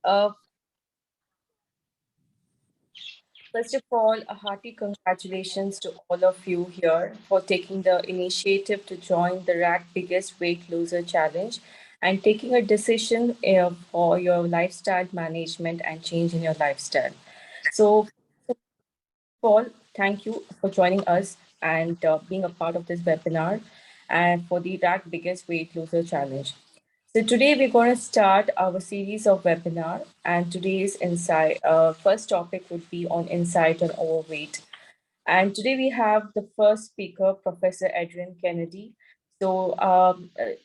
Uh, First of all, a hearty congratulations to all of you here for taking the initiative to join the RAC Biggest Weight Loser Challenge and taking a decision for your lifestyle management and change in your lifestyle. So, Paul, thank you for joining us and being a part of this webinar and for the RAC Biggest Weight Loser Challenge. So today we're going to start our series of webinar, and today's insight, first topic would be on insight on overweight. And today we have the first speaker, Professor Adrian Kennedy. So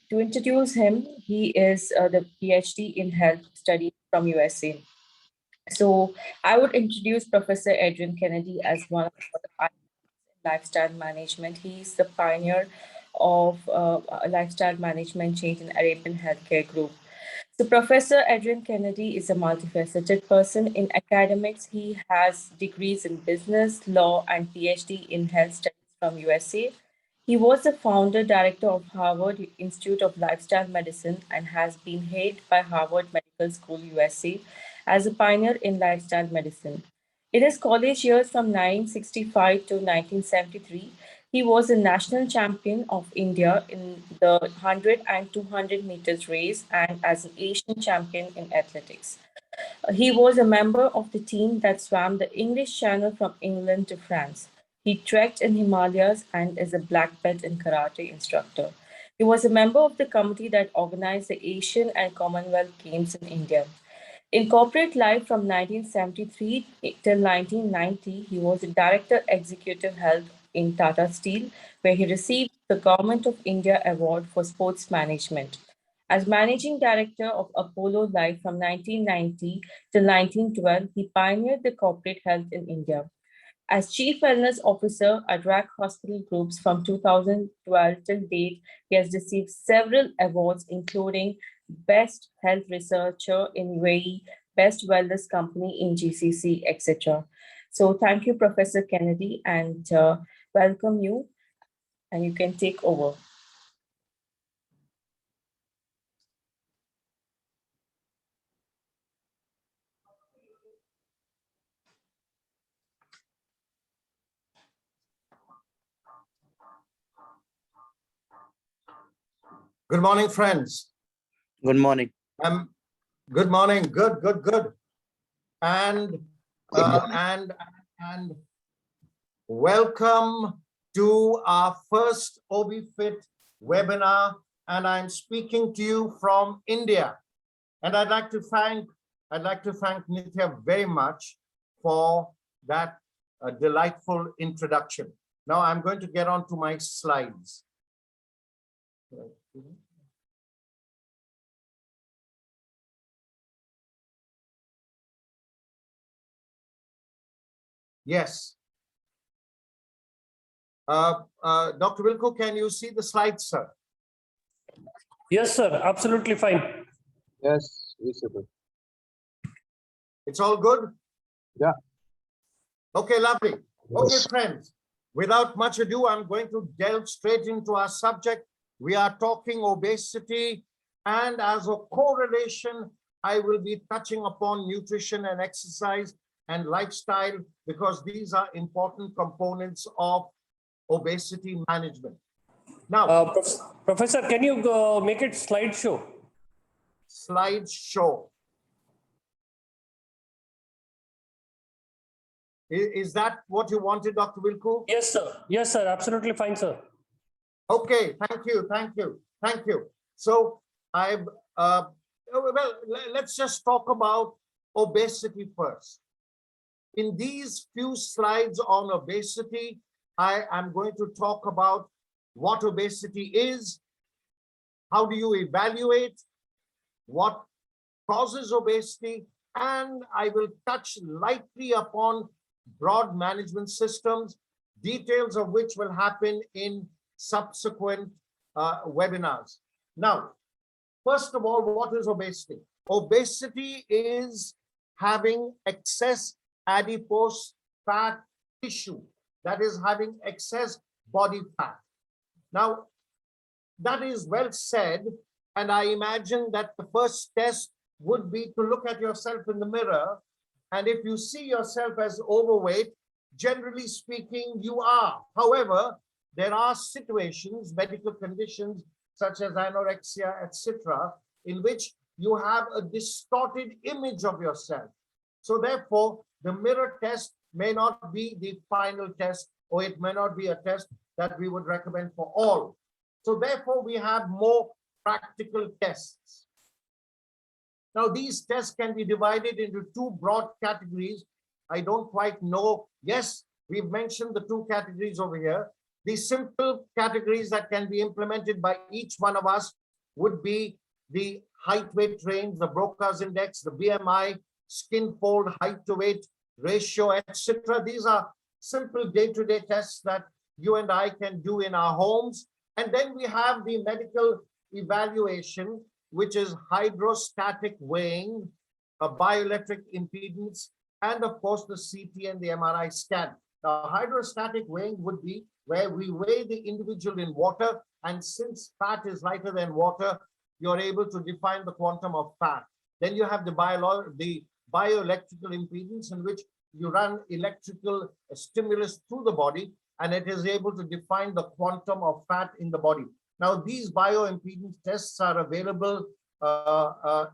to introduce him, he is the PhD in health studies from USA. So I would introduce Professor Adrian Kennedy as one of the pioneers in lifestyle management. He's the pioneer of lifestyle management change in Arabian Healthcare Group. So Professor Adrian Kennedy is a multifaceted person. In academics, he has degrees in business, law, and PhD in health studies from USA. He was the founder director of Harvard Institute of Lifestyle Medicine and has been hailed by Harvard Medical School USA as a pioneer in lifestyle medicine. In his college years from 1965 to 1973, he was a national champion of India in the 100 and 200 meters race and as an Asian champion in athletics. He was a member of the team that swam the English Channel from England to France. He trekked in Himalayas and is a black belt in karate instructor. He was a member of the committee that organized the Asian and Commonwealth Games in India. In corporate life from 1973 till 1990, he was a Director Executive Health in Tata Steel, where he received the Government of India Award for Sports Management. As Managing Director of Apollo Life from 1990 till 1912, he pioneered the corporate health in India. As Chief Wellness Officer at RAC Hospital Groups from 2012 till date, he has received several awards, including Best Health Researcher in UAE, Best Wellness Company in GCC, etc. So thank you, Professor Kennedy, and welcome you, and you can take over. Good morning, friends. Good morning. Good morning. Good. And welcome to our first ObiFit webinar. And I'm speaking to you from India. And I'd like to thank Nithya very much for that delightful introduction. Now I'm going to get on to my slides. Yes. Dr. Wilco, can you see the slides, sir? Yes, sir. Absolutely fine. Yes, visible. It's all good? Yeah. Okay, lovely. Yes. Okay, friends, without much ado, I'm going to delve straight into our subject. We are talking obesity, and as a correlation, I will be touching upon nutrition and exercise and lifestyle because these are important components of obesity management. Now, Professor, can you make it slideshow? Slideshow. Is that what you wanted, Dr. Wilco? Yes, sir. Yes, sir. Absolutely fine, sir. Okay, thank you. So let's just talk about obesity first. In these few slides on obesity, I am going to talk about what obesity is, how do you evaluate, what causes obesity, and I will touch lightly upon broad management systems, details of which will happen in subsequent webinars. Now, first of all, what is obesity? Obesity is having excess adipose fat tissue, that is having excess body fat. Now, that is well said, and I imagine that the first test would be to look at yourself in the mirror. And if you see yourself as overweight, generally speaking, you are. However, there are situations, medical conditions such as anorexia, etc., in which you have a distorted image of yourself. So therefore, the mirror test may not be the final test, or it may not be a test that we would recommend for all. So therefore, we have more practical tests. Now, these tests can be divided into two broad categories. I don't quite know. Yes, we've mentioned the two categories over here. The simple categories that can be implemented by each one of us would be the height weight range, the Broca's index, the BMI, skin fold, height to weight ratio, etc. These are simple day-to-day tests that you and I can do in our homes. And then we have the medical evaluation, which is hydrostatic weighing, a bioelectric impedance, and of course the CT and the MRI scan. Now, hydrostatic weighing would be where we weigh the individual in water, and since fat is lighter than water, you're able to define the quantum of fat. Then you have the bioelectrical impedance, in which you run electrical stimulus through the body, and it is able to define the quantum of fat in the body. Now, these bioimpedance tests are available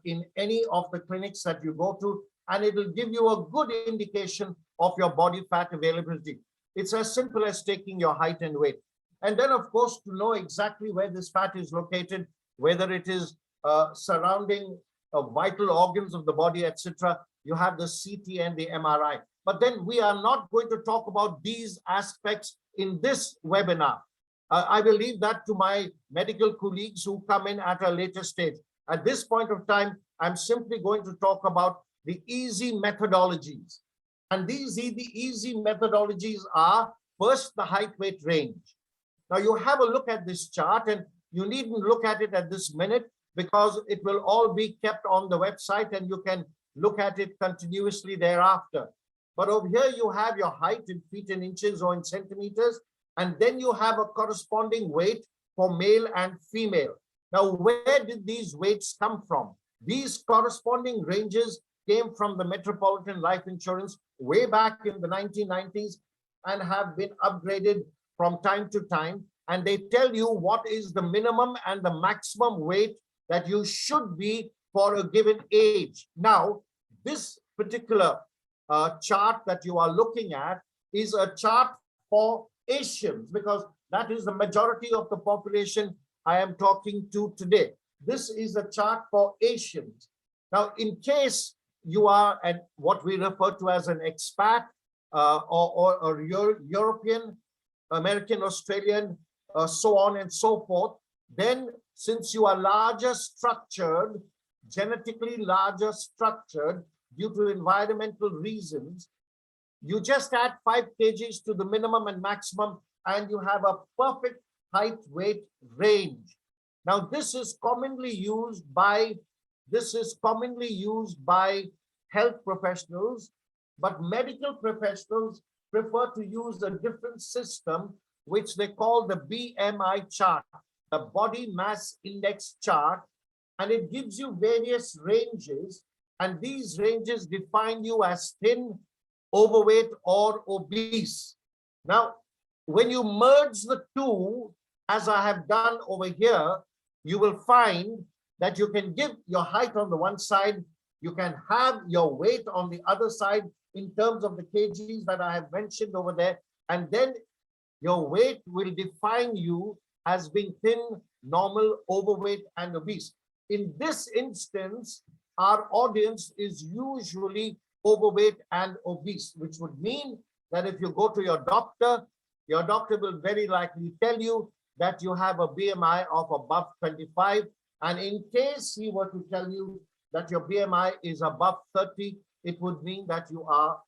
in any of the clinics that you go to, and it will give you a good indication of your body fat availability. It's as simple as taking your height and weight. And then, of course, to know exactly where this fat is located, whether it is surrounding vital organs of the body, etc., you have the CT and the MRI. But then we are not going to talk about these aspects in this webinar. I will leave that to my medical colleagues who come in at a later stage. At this point of time, I'm simply going to talk about the easy methodologies. And the easy methodologies are, first, the height weight range. Now, you have a look at this chart, and you needn't look at it at this minute because it will all be kept on the website and you can look at it continuously thereafter. But over here, you have your height in feet and inches or in centimeters, and then you have a corresponding weight for male and female. Now, where did these weights come from? These corresponding ranges came from the Metropolitan Life Insurance way back in the 1990s and have been upgraded from time to time. And they tell you what is the minimum and the maximum weight that you should be for a given age. Now, this particular chart that you are looking at is a chart for Asians, because that is the majority of the population I am talking to today. This is a chart for Asians. Now, in case you are what we refer to as an expat or European, American, Australian, so on and so forth, then since you are larger structured, genetically larger structured due to environmental reasons, you just add 5 kgs to the minimum and maximum, and you have a perfect height weight range. Now, this is commonly used by health professionals, but medical professionals prefer to use a different system, which they call the BMI chart, the body mass index chart, and it gives you various ranges, and these ranges define you as thin, overweight, or obese. Now, when you merge the two, as I have done over here, you will find that you can give your height on the one side, you can have your weight on the other side in terms of the kgs that I have mentioned over there, and then your weight will define you as being thin, normal, overweight, and obese. In this instance, our audience is usually overweight and obese, which would mean that if you go to your doctor will very likely tell you that you have a BMI of above 25. And in case he were to tell you that your BMI is above 30, it would mean that you are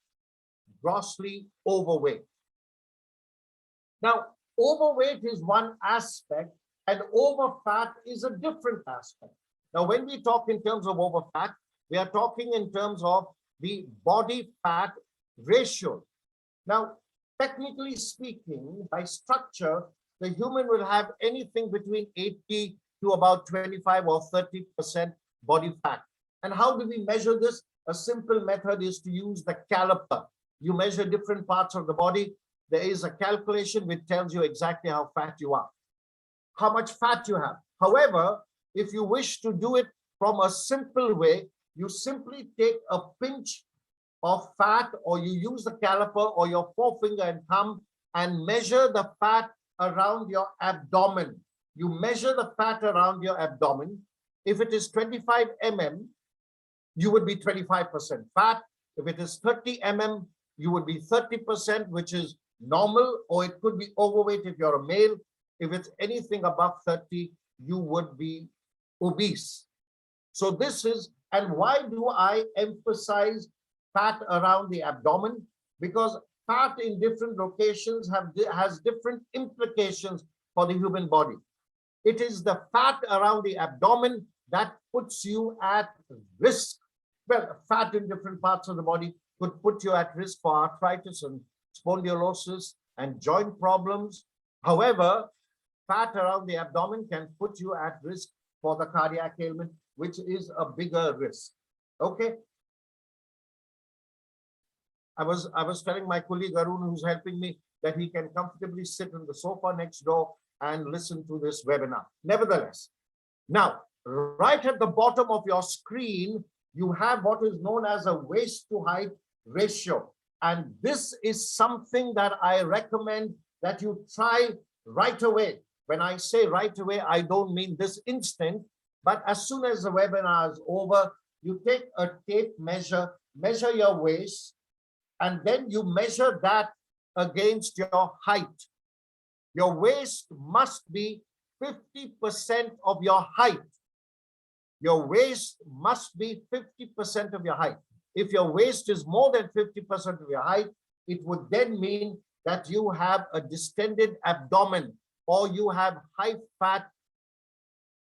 grossly overweight. Now, overweight is one aspect and overfat is a different aspect. Now, when we talk in terms of overfat, we are talking in terms of the body fat ratio. Now, technically speaking, by structure, the human will have anything between 80 to about 25 or 30% body fat. And how do we measure this? A simple method is to use the caliper. You measure different parts of the body. There is a calculation which tells you exactly how fat you are, how much fat you have. However, if you wish to do it from a simple way, you simply take a pinch of fat, or you use the caliper or your forefinger and thumb and measure the fat around your abdomen. You measure the fat around your abdomen. If it is 25 mm, you would be 25% fat. If it is 30 mm, you would be 30%, which is normal, or it could be overweight if you're a male. If it's anything above 30, you would be obese. So this is, and why do I emphasize fat around the abdomen? Because fat in different locations has different implications for the human body. It is the fat around the abdomen that puts you at risk. Well, fat in different parts of the body could put you at risk for arthritis and spondylosis and joint problems. However, fat around the abdomen can put you at risk for the cardiac ailment, which is a bigger risk. Okay. I was telling my colleague Arun, who's helping me, that he can comfortably sit on the sofa next door and listen to this webinar. Nevertheless, now, right at the bottom of your screen, you have what is known as a waist to height ratio. And this is something that I recommend that you try right away. When I say right away, I don't mean this instant, but as soon as the webinar is over, you take a tape measure, measure your waist, and then you measure that against your height. Your waist must be 50% of your height. Your waist must be 50% of your height. If your waist is more than 50% of your height, it would then mean that you have a distended abdomen, or you have high fat,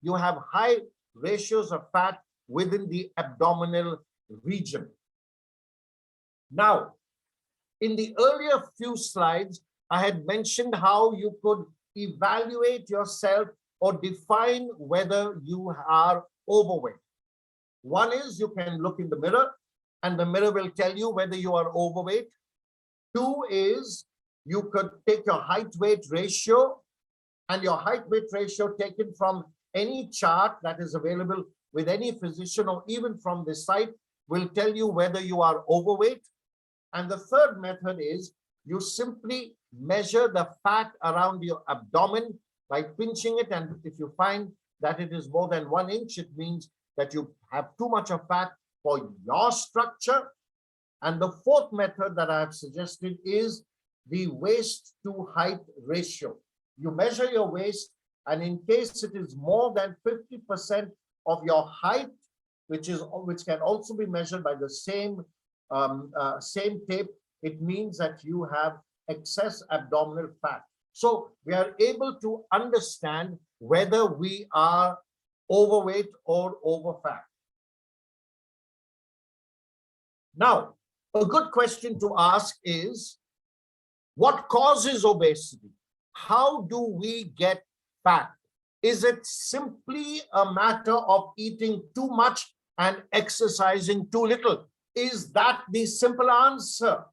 you have high ratios of fat within the abdominal region. Now, in the earlier few slides, I had mentioned how you could evaluate yourself or define whether you are overweight. One is you can look in the mirror and the mirror will tell you whether you are overweight. Two is you could take your height weight ratio, and your height weight ratio taken from any chart that is available with any physician or even from the site will tell you whether you are overweight. And the third method is you simply measure the fat around your abdomen by pinching it, and if you find that it is more than 1 inch, it means that you have too much of fat for your structure. And the fourth method that I have suggested is the waist to height ratio. You measure your waist, and in case it is more than 50% of your height, which can also be measured by the same tape, it means that you have excess abdominal fat. So we are able to understand whether we are overweight or overfat. Now, a good question to ask is, what causes obesity? How do we get fat? Is it simply a matter of eating too much and exercising too little? Is that the simple answer?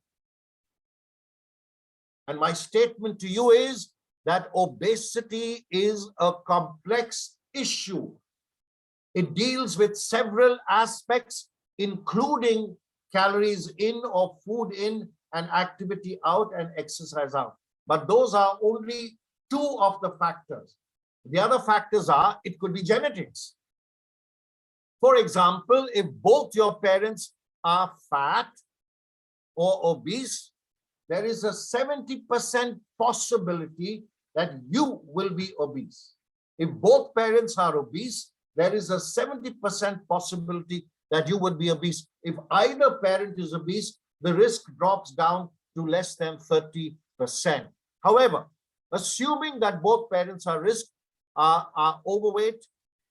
And my statement to you is that obesity is a complex issue. It deals with several aspects, including calories in or food in and activity out and exercise out. But those are only two of the factors. The other factors are, it could be genetics. For example, if both your parents are fat or obese, there is a 70% possibility that you will be obese. If both parents are obese, there is a 70% possibility that you would be obese. If either parent is obese, the risk drops down to less than 30%. However, assuming that both parents are overweight,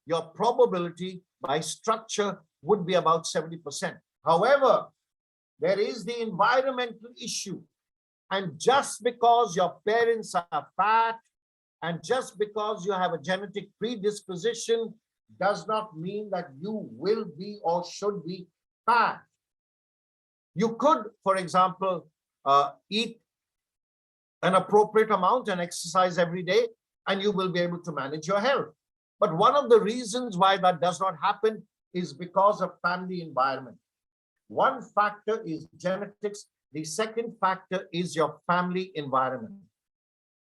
your probability by structure would be about 70%. However, there is the environmental issue. And just because your parents are fat, and just because you have a genetic predisposition, does not mean that you will be or should be fat. You could, for example, eat an appropriate amount and exercise every day, and you will be able to manage your health. But one of the reasons why that does not happen is because of family environment. One factor is genetics. The second factor is your family environment.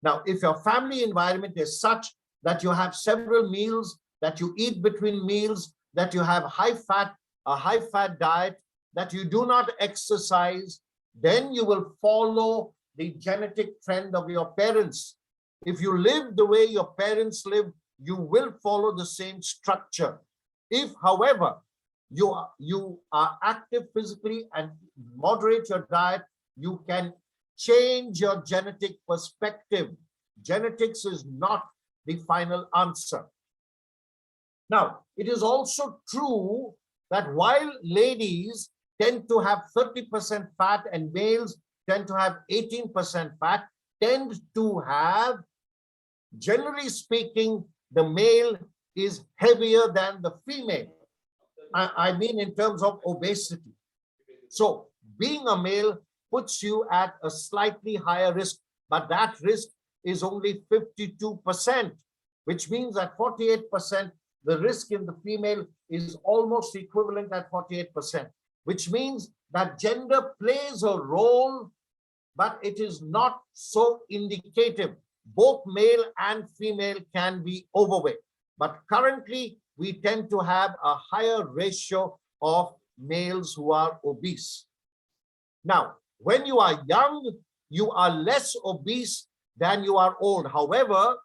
Now, if your family environment is such that you have several meals, that you eat between meals, that you have a high fat diet, that you do not exercise, then you will follow the genetic trend of your parents. If you live the way your parents live, you will follow the same structure. If, however, you are active physically and moderate your diet, you can change your genetic perspective. Genetics is not the final answer. Now, it is also true that while ladies tend to have 30% fat and males tend to have 18% fat, tend to have, generally speaking, the male is heavier than the female. I mean in terms of obesity. So being a male puts you at a slightly higher risk, but that risk is only 52%, which means that 48%, the risk in the female is almost equivalent at 48%, which means that gender plays a role, but it is not so indicative. Both male and female can be overweight, but currently we tend to have a higher ratio of males who are obese. Now, when you are young, you are less obese than you are old. However,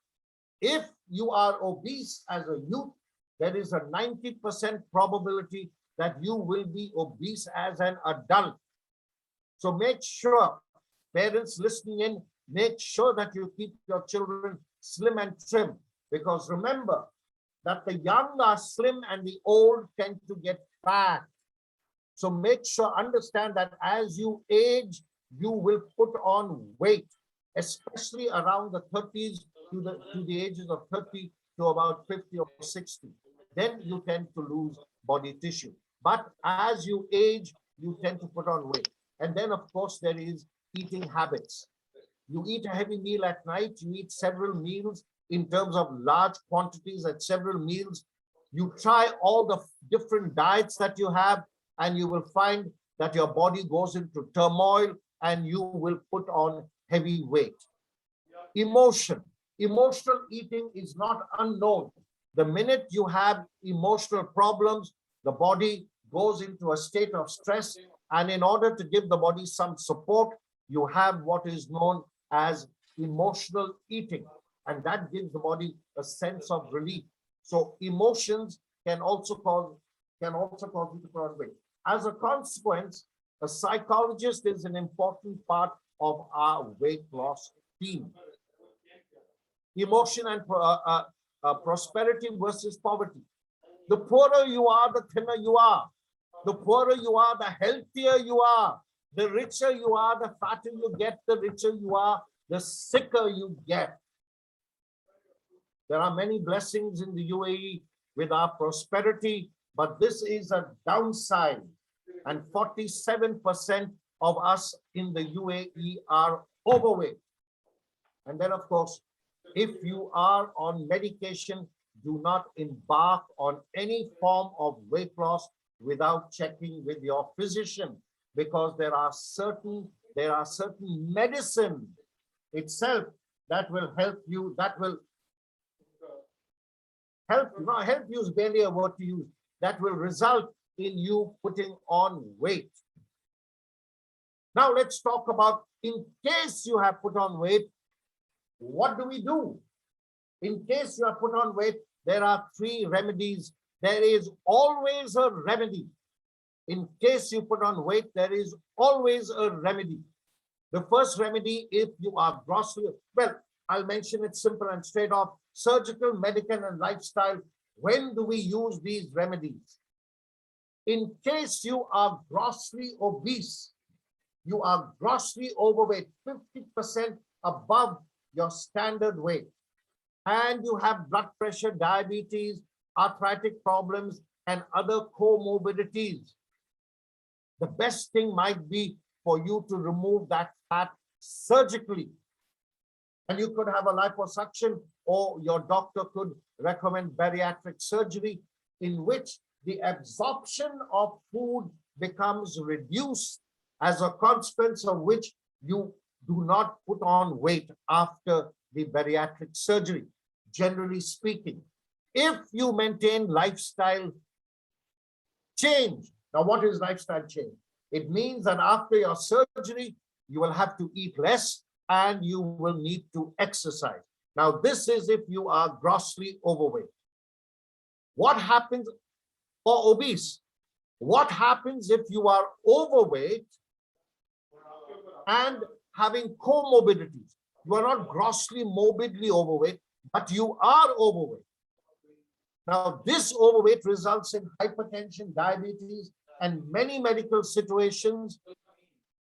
if you are obese as a youth, there is a 90% probability that you will be obese as an adult. So make sure, parents listening in, make sure that you keep your children slim and trim, because remember that the young are slim and the old tend to get fat. So make sure, understand that as you age, you will put on weight, especially around the 30s to the ages of 30 to about 50 or 60. Then you tend to lose body tissue. But as you age, you tend to put on weight. And then, of course, there is eating habits. You eat a heavy meal at night, you eat several meals in terms of large quantities at several meals. You try all the different diets that you have, and you will find that your body goes into turmoil and you will put on heavy weight. Emotional eating is not unknown. The minute you have emotional problems, the body goes into a state of stress, and in order to give the body some support, you have what is known as emotional eating, and that gives the body a sense of relief. So emotions can also cause you to put on weight. As a consequence, a psychologist is an important part of our weight loss team. Emotion and prosperity versus poverty. The poorer you are, the thinner you are. The poorer you are, the healthier you are. The richer you are, the fatter you get, the richer you are, the sicker you get. There are many blessings in the UAE with our prosperity, but this is a downside. And 47% of us in the UAE are overweight. And then, of course, if you are on medication, do not embark on any form of weight loss without checking with your physician, because there are certain medicine itself that will help you, that will help you is barely a word to use, that will result in you putting on weight. Now let's talk about, in case you have put on weight, what do we do? In case you have put on weight, there are 3 remedies. There is always a remedy. In case you put on weight, there is always a remedy. The first remedy, if you are grossly, well, I'll mention it simple and straight off: surgical, medical, and lifestyle. When do we use these remedies? In case you are grossly obese, you are grossly overweight, 50% above your standard weight, and you have blood pressure, diabetes, arthritic problems, and other comorbidities, the best thing might be for you to remove that fat surgically. And you could have a liposuction, or your doctor could recommend bariatric surgery, in which the absorption of food becomes reduced, as a consequence of which you do not put on weight after the bariatric surgery, generally speaking. If you maintain lifestyle change. Now, what is lifestyle change? It means that after your surgery, you will have to eat less and you will need to exercise. Now, this is if you are grossly overweight. What happens for obese? What happens if you are overweight and having comorbidities? You are not grossly morbidly overweight, but you are overweight. Now, this overweight results in hypertension, diabetes, and many medical situations,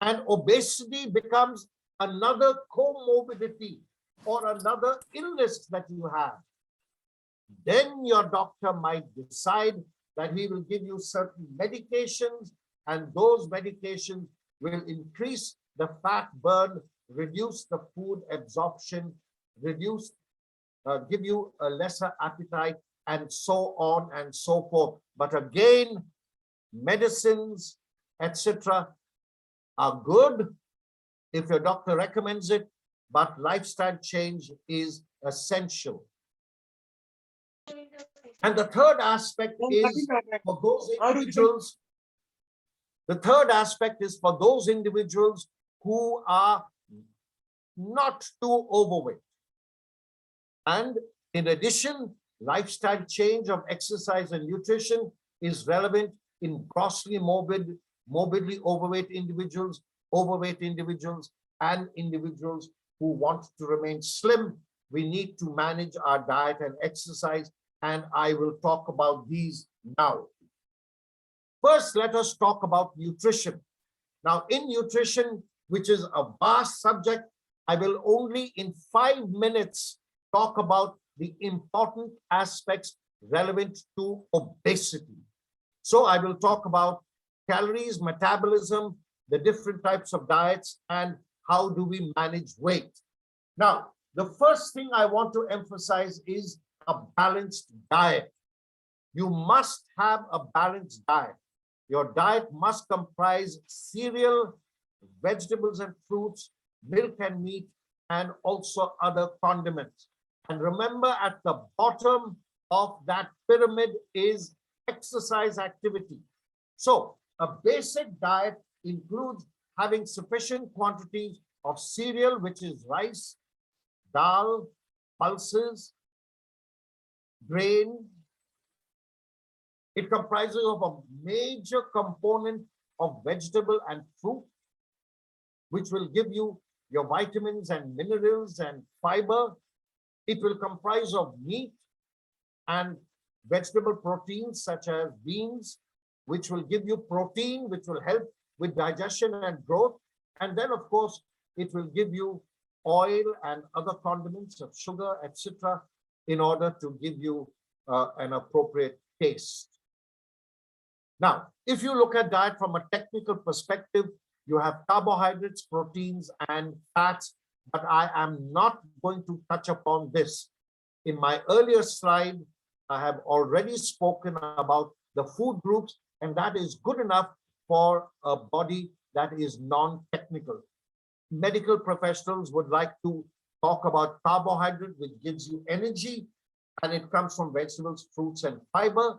and obesity becomes another comorbidity or another illness that you have. Then your doctor might decide that he will give you certain medications, and those medications will increase the fat burn, reduce the food absorption, give you a lesser appetite, and so on and so forth. But again, medicines, etc., are good if your doctor recommends it, but lifestyle change is essential. And the third aspect is for those individuals, who are not too overweight. And in addition, lifestyle change of exercise and nutrition is relevant in grossly morbidly overweight individuals, and individuals who want to remain slim. We need to manage our diet and exercise, and I will talk about these now. First, let us talk about nutrition. Now, in nutrition, which is a vast subject, I will only in 5 minutes talk about the important aspects relevant to obesity. So I will talk about calories, metabolism, the different types of diets, and how do we manage weight. Now, the first thing I want to emphasize is a balanced diet. You must have a balanced diet. Your diet must comprise cereal, vegetables and fruits, milk and meat, and also other condiments. And remember, at the bottom of that pyramid is exercise activity. So a basic diet includes having sufficient quantities of cereal, which is rice, dal, pulses, grain. It comprises of a major component of vegetable and fruit, which will give you your vitamins and minerals and fiber. It will comprise of meat and vegetable proteins such as beans, which will give you protein, which will help with digestion and growth. And then, of course, it will give you oil and other condiments of sugar, etc., in order to give you an appropriate taste. Now, if you look at diet from a technical perspective, you have carbohydrates, proteins, and fats, but I am not going to touch upon this. In my earlier slide, I have already spoken about the food groups, and that is good enough for a body that is non-technical. Medical professionals would like to talk about carbohydrate, which gives you energy, and it comes from vegetables, fruits, and fiber.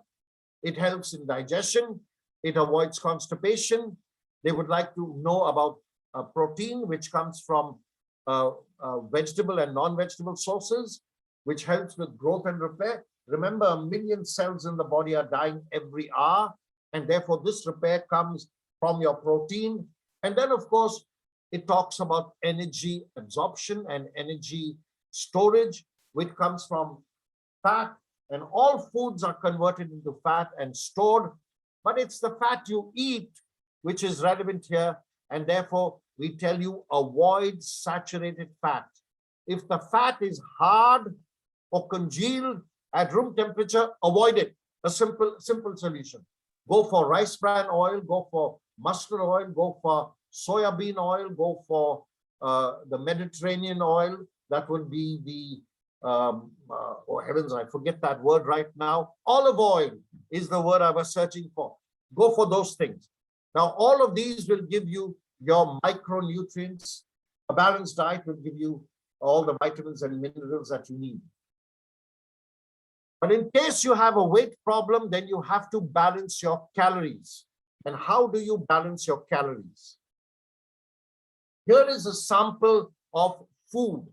It helps in digestion. It avoids constipation. They would like to know about protein, which comes from vegetable and non-vegetable sources, which helps with growth and repair. Remember, 1 million cells in the body are dying every hour, and therefore this repair comes from your protein. And then, of course, it talks about energy absorption and energy storage, which comes from fat, and all foods are converted into fat and stored, but it's the fat you eat which is relevant here, and therefore we tell you avoid saturated fat. If the fat is hard or congealed, at room temperature, avoid it. A simple solution. Go for rice bran oil, go for mustard oil, go for soya bean oil, go for the Mediterranean oil. That would be the, oh heavens, I forget that word right now. Olive oil is the word I was searching for. Go for those things. Now, all of these will give you your micronutrients. A balanced diet will give you all the vitamins and minerals that you need. But in case you have a weight problem, then you have to balance your calories. And how do you balance your calories? Here is a sample of food.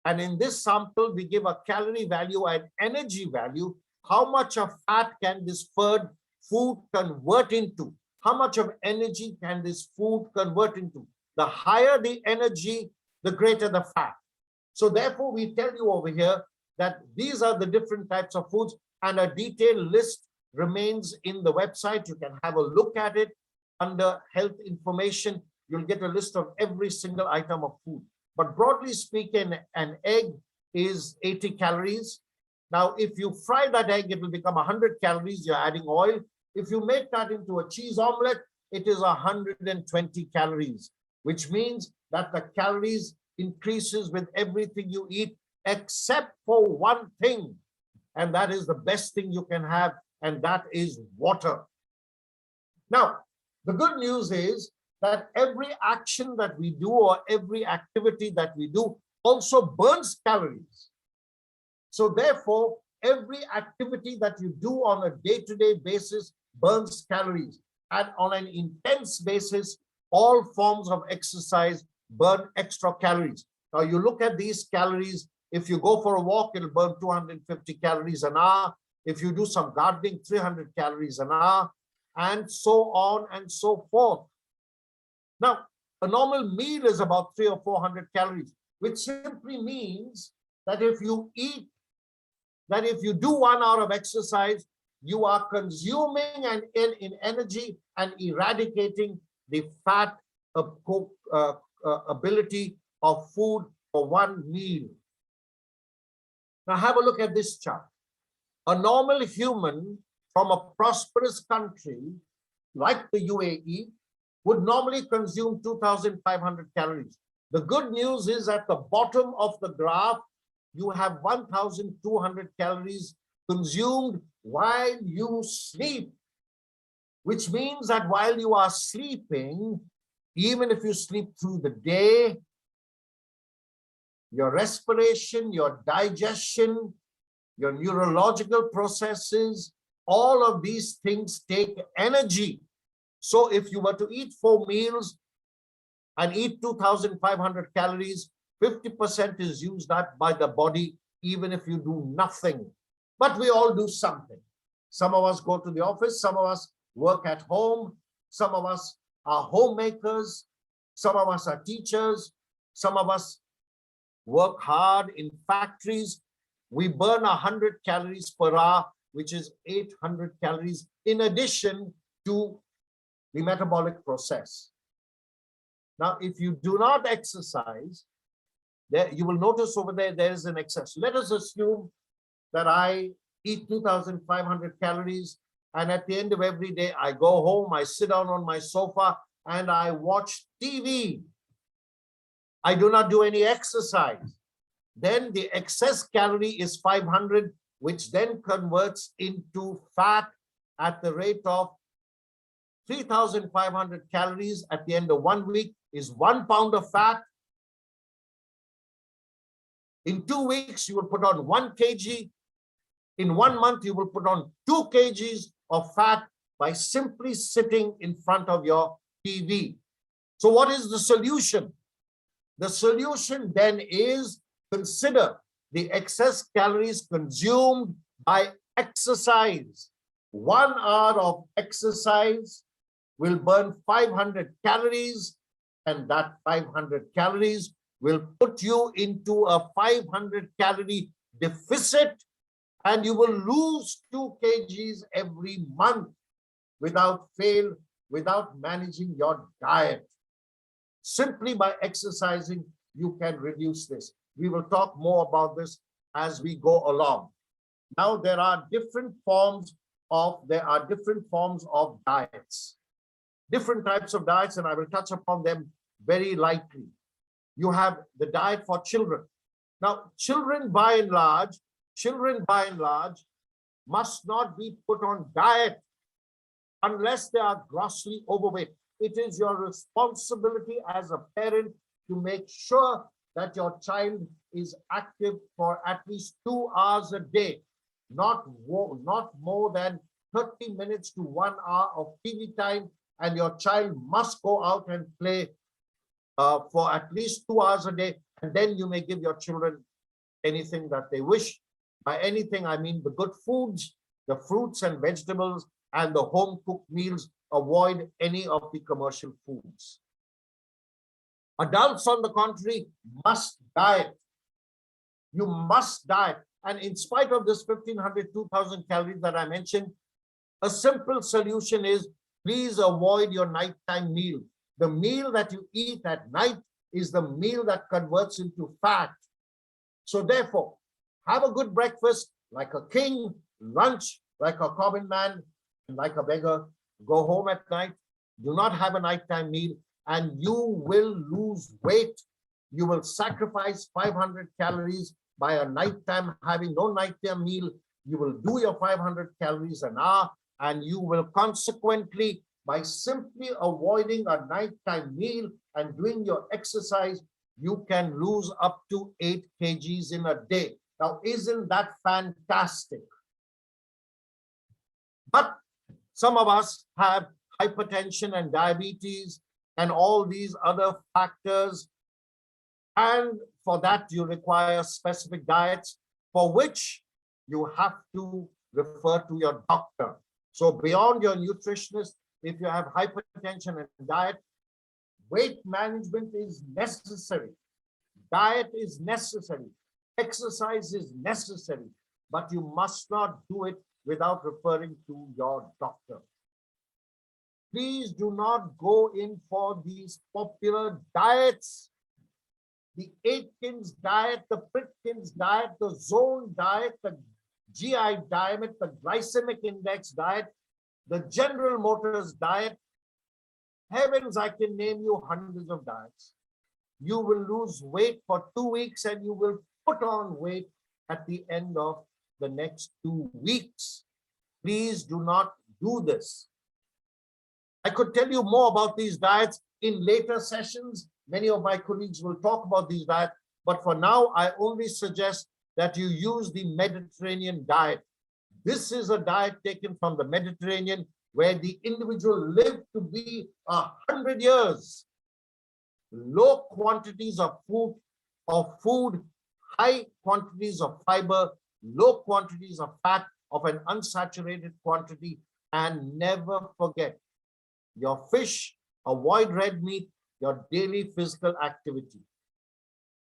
And in this sample, we give a calorie value and energy value. How much of fat can this food convert into? How much of energy can this food convert into? The higher the energy, the greater the fat. So therefore, we tell you over here that these are the different types of foods, and a detailed list remains in the website. You can have a look at it under health information. You'll get a list of every single item of food. But broadly speaking, an egg is 80 calories. Now, if you fry that egg, it will become 100 calories. You're adding oil. If you make that into a cheese omelette, it is 120 calories, which means that the calories increases with everything you eat, except for one thing, and that is the best thing you can have, and that is water. Now, the good news is that every action that we do or every activity that we do also burns calories. So therefore, every activity that you do on a day-to-day basis burns calories. And on an intense basis, all forms of exercise burn extra calories. Now you look at these calories. If you go for a walk, it'll burn 250 calories an hour. If you do some gardening, 300 calories an hour, and so on and so forth. Now, a normal meal is about 300 or 400 calories, which simply means that if you do 1 hour of exercise, you are consuming in energy and eradicating the fat ability of food for one meal. Now have a look at this chart. A normal human from a prosperous country like the UAE would normally consume 2,500 calories. The good news is at the bottom of the graph, you have 1,200 calories consumed while you sleep, which means that while you are sleeping, even if you sleep through the day, your respiration, your digestion, your neurological processes, all of these things take energy. So if you were to eat 4 meals and eat 2,500 calories, 50% is used up by the body, even if you do nothing. But we all do something. Some of us go to the office, some of us work at home, some of us are homemakers, some of us are teachers, some of us work hard in factories. We burn 100 calories per hour, which is 800 calories in addition to the metabolic process. Now, if you do not exercise, there you will notice over there is an excess. Let us assume that I eat 2,500 calories, and at the end of every day, I go home, I sit down on my sofa, and I watch TV. I do not do any exercise. Then the excess calorie is 500, which then converts into fat at the rate of 3,500 calories at the end of 1 week is 1 pound of fat. In 2 weeks, you will put on 1 kg. In 1 month, you will put on 2 kgs of fat by simply sitting in front of your TV. So what is the solution? The solution then is consider the excess calories consumed by exercise. 1 hour of exercise will burn 500 calories, and that 500 calories will put you into a 500 calorie deficit, and you will lose 2 kgs every month without fail, without managing your diet. Simply by exercising, you can reduce this. We will talk more about this as we go along. Now there are different forms of diets, different types of diets, and I will touch upon them very lightly. You have the diet for children. Now, children by and large must not be put on diet unless they are grossly overweight. It is your responsibility as a parent to make sure that your child is active for at least 2 hours a day, not more than 30 minutes to 1 hour of TV time, and your child must go out and play for at least 2 hours a day, and then you may give your children anything that they wish. By anything, I mean the good foods, the fruits and vegetables, and the home-cooked meals. Avoid any of the commercial foods. Adults, on the contrary, must diet. You must diet. And in spite of this 1,500, 2,000 calories that I mentioned, a simple solution is please avoid your nighttime meal. The meal that you eat at night is the meal that converts into fat. So therefore, have a good breakfast like a king, lunch like a common man, like a beggar. Go home at night. Do not have a nighttime meal, and you will lose weight. You will sacrifice 500 calories by a nighttime, having no nighttime meal. You will do your 500 calories an hour, and you will consequently, by simply avoiding a nighttime meal and doing your exercise, you can lose up to 8 kgs in a day. Now, isn't that fantastic? But some of us have hypertension and diabetes and all these other factors. And for that, you require specific diets for which you have to refer to your doctor. So beyond your nutritionist, if you have hypertension and diet, weight management is necessary. Diet is necessary. Exercise is necessary, but you must not do it without referring to your doctor. Please do not go in for these popular diets. The Atkins diet, the Pritkins diet, the zone diet, the GI diet, the glycemic index diet, the General Motors diet. Heavens, I can name you hundreds of diets. You will lose weight for 2 weeks and you will put on weight at the end of the next 2 weeks. Please do not do this. I could tell you more about these diets in later sessions. Many of my colleagues will talk about these diets, but for now, I only suggest that you use the Mediterranean diet. This is a diet taken from the Mediterranean where the individual lived to be 100 years. Low quantities of food, high quantities of fiber, low quantities of fat of an unsaturated quantity, and never forget your fish, avoid red meat, your daily physical activity.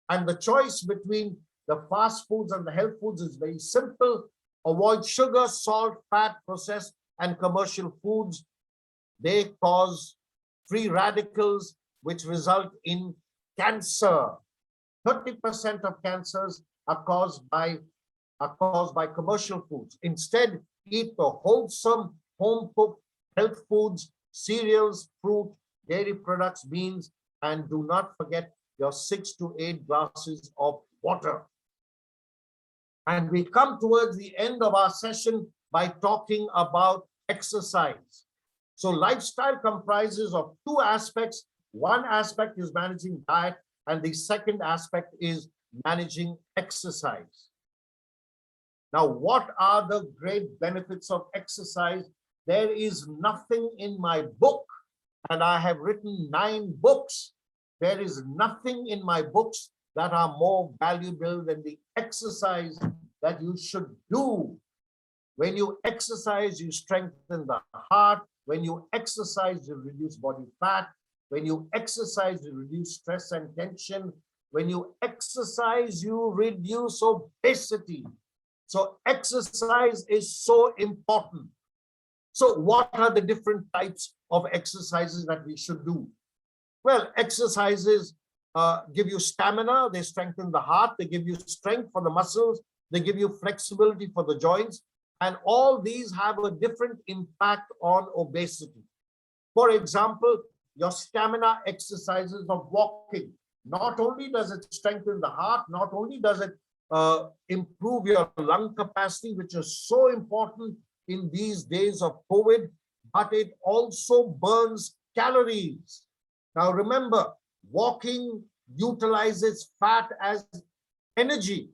And the choice between the fast foods and the health foods is very simple. Avoid sugar, salt, fat, processed, and commercial foods. They cause free radicals, which result in cancer. 30% of cancers are caused by commercial foods. Instead, eat the wholesome, home-cooked health foods, cereals, fruit, dairy products, beans, and do not forget your 6 to 8 glasses of water. And we come towards the end of our session by talking about exercise. So lifestyle comprises of 2 aspects. One aspect is managing diet, and the second aspect is managing exercise. Now, what are the great benefits of exercise? There is nothing in my book, and I have written 9 books. There is nothing in my books that are more valuable than the exercise that you should do. When you exercise, you strengthen the heart. When you exercise, you reduce body fat. When you exercise, you reduce stress and tension. When you exercise, you reduce obesity. So exercise is so important. So what are the different types of exercises that we should do? Well, exercises give you stamina, they strengthen the heart, they give you strength for the muscles, They give you flexibility for the joints, and all these have a different impact on obesity. For example, your stamina exercises of walking. Not only does it strengthen the heart, not only does it improve your lung capacity, which is so important in these days of COVID, but it also burns calories. Now remember, walking utilizes fat as energy.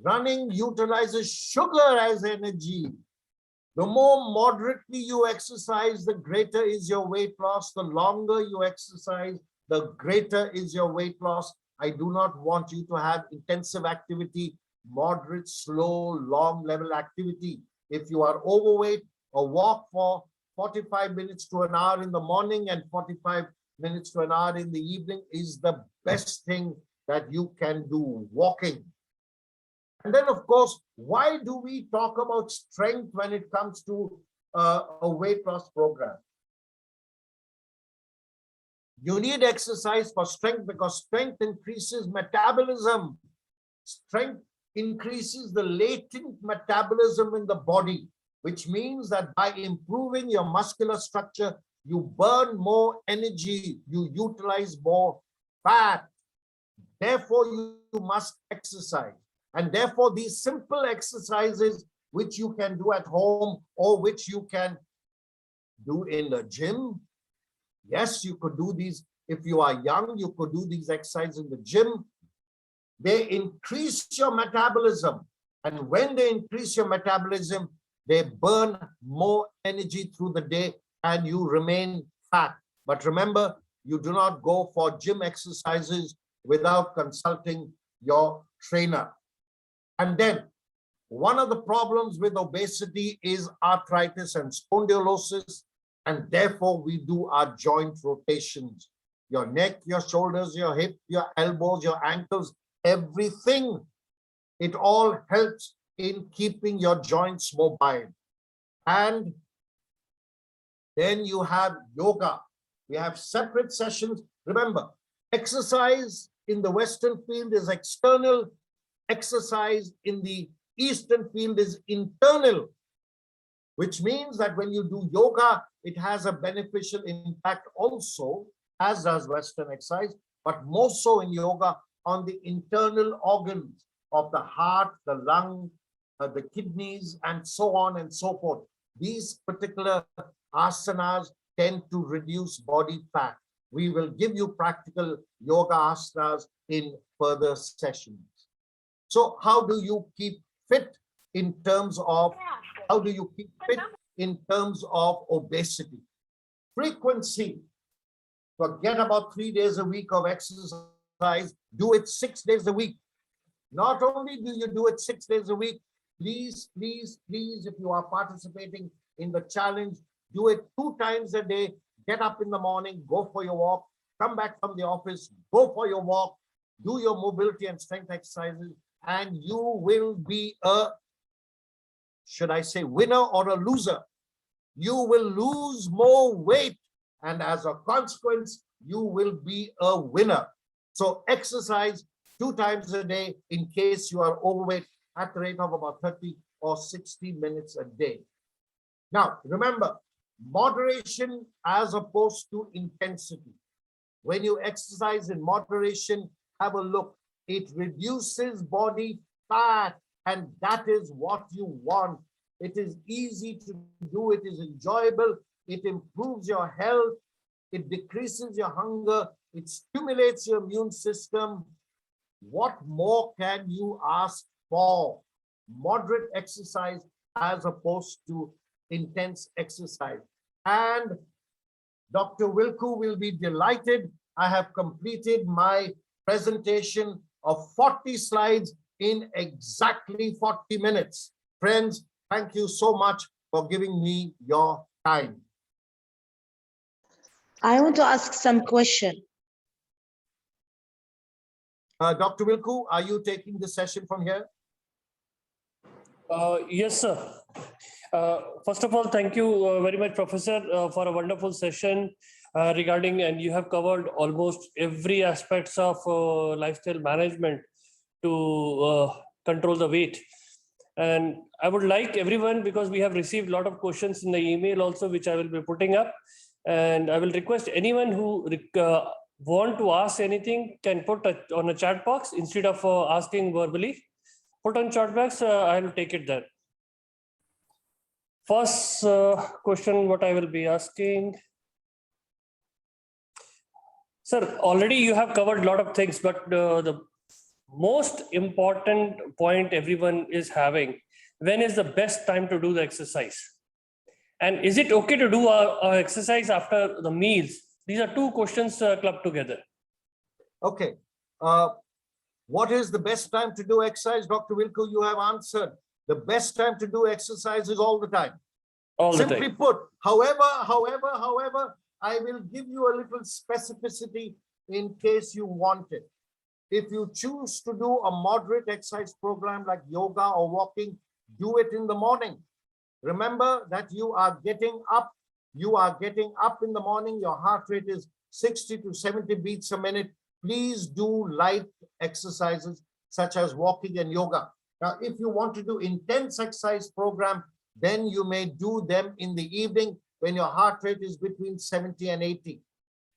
Running utilizes sugar as energy. The more moderately you exercise, the greater is your weight loss. The longer you exercise, the greater is your weight loss. I do not want you to have intensive activity, moderate, slow, long level activity. If you are overweight, a walk for 45 minutes to an hour in the morning and 45 minutes to an hour in the evening is the best thing that you can do, walking. And then, of course, why do we talk about strength when it comes to a weight loss program? You need exercise for strength because strength increases metabolism. Strength increases the latent metabolism in the body, which means that by improving your muscular structure, you burn more energy, you utilize more fat. Therefore, you must exercise. And therefore, these simple exercises, which you can do at home or which you can do in the gym. Yes, you could do these. If you are young, you could do these exercises in the gym. They increase your metabolism. And when they increase your metabolism, they burn more energy through the day and you remain fat. But remember, you do not go for gym exercises without consulting your trainer. And then one of the problems with obesity is arthritis and spondylosis, and therefore we do our joint rotations. Your neck, your shoulders, your hip, your elbows, your ankles, everything. It all helps in keeping your joints mobile. And then you have yoga. We have separate sessions. Remember, exercise in the Western field is external. Exercise in the Eastern field is internal, which means that when you do yoga, it has a beneficial impact also, as does Western exercise, but more so in yoga on the internal organs of the heart, the lung, the kidneys, and so on and so forth. These particular asanas tend to reduce body fat. We will give you practical yoga asanas in further sessions. So how do you keep fit in terms of, obesity? Frequency. Forget about 3 days a week of exercise. Do it 6 days a week. Not only do you do it 6 days a week, please, please, please, if you are participating in the challenge, do it 2 times a day. Get up in the morning, go for your walk, come back from the office, go for your walk, do your mobility and strength exercises, and you will be a, should I say, winner or a loser. You will lose more weight, and as a consequence, you will be a winner. So exercise 2 times a day in case you are overweight at the rate of about 30 or 60 minutes a day. Now, remember, moderation as opposed to intensity. When you exercise in moderation, have a look. It reduces body fat, and that is what you want. It is easy to do. It is enjoyable. It improves your health. It decreases your hunger. It stimulates your immune system. What more can you ask for? Moderate exercise as opposed to intense exercise. And Dr. Wilku will be delighted. I have completed my presentation of 40 slides in exactly 40 minutes. Friends, thank you so much for giving me your time. I want to ask some question. Dr. Wilku, are you taking the session from here? Yes, sir. First of all, thank you very much, Professor, for a wonderful session regarding, and you have covered almost every aspects of lifestyle management to control the weight. And I would like everyone, because we have received a lot of questions in the email also, which I will be putting up. And I will request anyone who want to ask anything can put on a chat box instead of asking verbally. Put on chat box, I will take it there. First question, what I will be asking. Sir, already you have covered a lot of things, but the most important point everyone is having, when is the best time to do the exercise? And is it okay to do our exercise after the meals? These are two questions clubbed together. Okay. What is the best time to do exercise? Dr. Wilku, you have answered. The best time to do exercise is all the time. All the Simply time. put, however, I will give you a little specificity in case you want it. If you choose to do a moderate exercise program like yoga or walking, do it in the morning. Remember that you are getting up in the morning, your heart rate is 60 to 70 beats a minute. Please do light exercises such as walking and yoga. Now, if you want to do intense exercise program, then you may do them in the evening when your heart rate is between 70 and 80.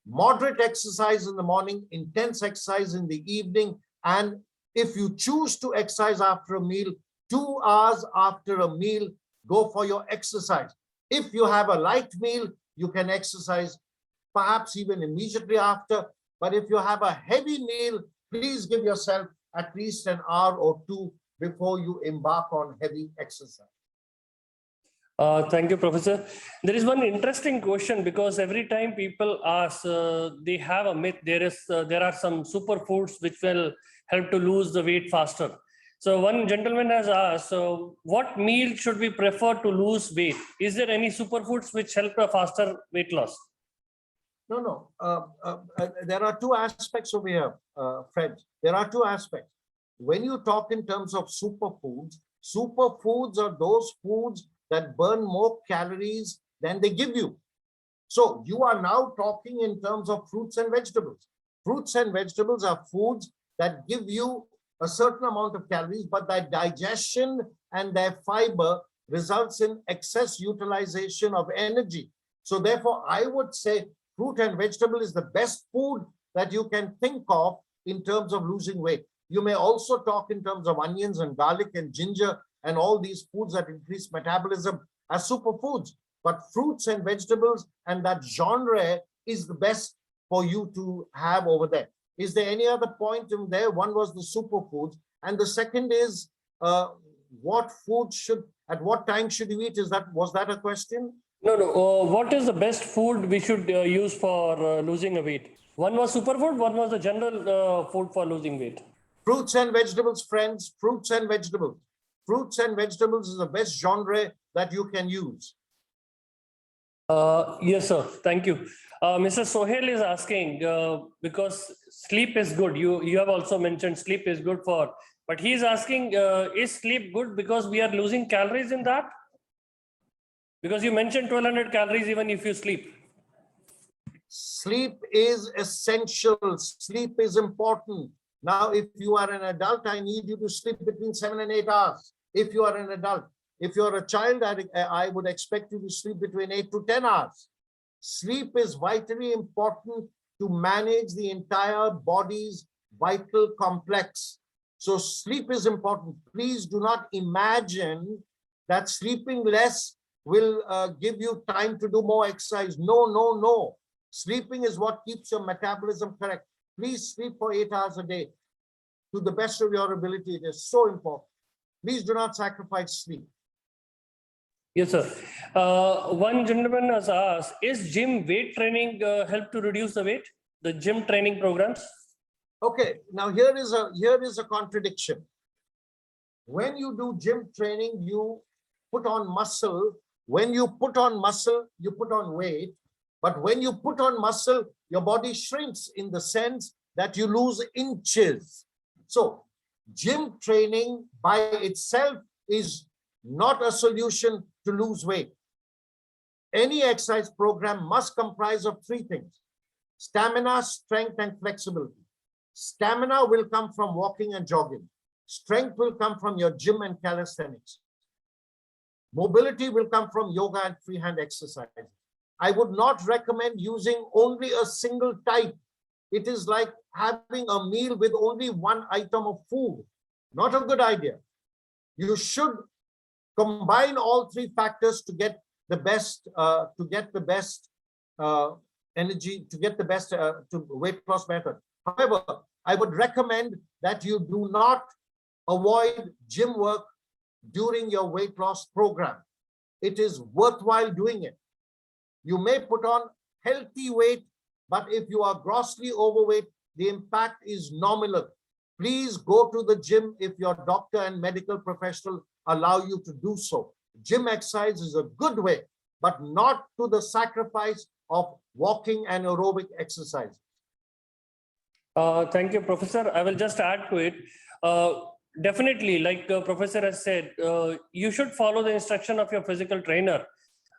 Moderate exercise in the morning, intense exercise in the evening, and if you choose to exercise after a meal, 2 hours after a meal, go for your exercise. If you have a light meal, you can exercise perhaps even immediately after. But if you have a heavy meal, please give yourself at least an hour or two before you embark on heavy exercise. Thank you, Professor. There is one interesting question, because every time people ask, they have a myth. There are some superfoods which will help to lose the weight faster. So one gentleman has asked, what meal should we prefer to lose weight? Is there any superfoods which help a faster weight loss? No. There are two aspects over here, Fred. There are two aspects. When you talk in terms of superfoods are those foods that burn more calories than they give you. So you are now talking in terms of fruits and vegetables. Fruits and vegetables are foods that give you a certain amount of calories, but their digestion and their fiber results in excess utilization of energy. So therefore, I would say fruit and vegetable is the best food that you can think of in terms of losing weight. You may also talk in terms of onions and garlic and ginger and all these foods that increase metabolism as superfoods. But fruits and vegetables and that genre is the best for you to have over there. Is there any other point in there? One was the superfoods, and the second is what food at what time should you eat? Was that a question? No. What is the best food we should use for losing a weight? One was superfood, one was the general food for losing weight. Fruits and vegetables, friends, fruits and vegetables. Fruits and vegetables is the best genre that you can use. Yes, sir. Thank you. Mr. Sohail is asking, because sleep is good. You have also mentioned sleep is good for, but he's asking, is sleep good because we are losing calories in that? Because you mentioned 1200 calories even if you sleep. Sleep is essential. Sleep is important. Now, if you are an adult, I need you to sleep between 7 and 8 hours. If you are an adult, if you're a child, I would expect you to sleep between 8 to 10 hours. Sleep is vitally important to manage the entire body's vital complex. So sleep is important. Please do not imagine that sleeping less will give you time to do more exercise. No. Sleeping is what keeps your metabolism correct. Please sleep for 8 hours a day to the best of your ability. It is so important. Please do not sacrifice sleep. Yes, sir. One gentleman has asked, is gym weight training help to reduce the weight? The gym training programs? Okay, now here is a contradiction. When you do gym training, you put on muscle. When you put on muscle, you put on weight. But when you put on muscle, your body shrinks in the sense that you lose inches. So gym training by itself is not a solution to lose weight. Any exercise program must comprise of 3 things: stamina, strength, and flexibility. Stamina will come from walking and jogging. Strength will come from your gym and calisthenics. Mobility will come from yoga and freehand exercise. I would not recommend using only a single type. It is like having a meal with only one item of food. Not a good idea. You should combine all three factors to get the best, energy, to get the best to weight loss method. However, I would recommend that you do not avoid gym work during your weight loss program. It is worthwhile doing it. You may put on healthy weight, but if you are grossly overweight, the impact is nominal. Please go to the gym if your doctor and medical professional allow you to do so. Gym exercise is a good way, but not to the sacrifice of walking and aerobic exercise. Thank you, Professor. I will just add to it. Definitely, like Professor has said, you should follow the instruction of your physical trainer.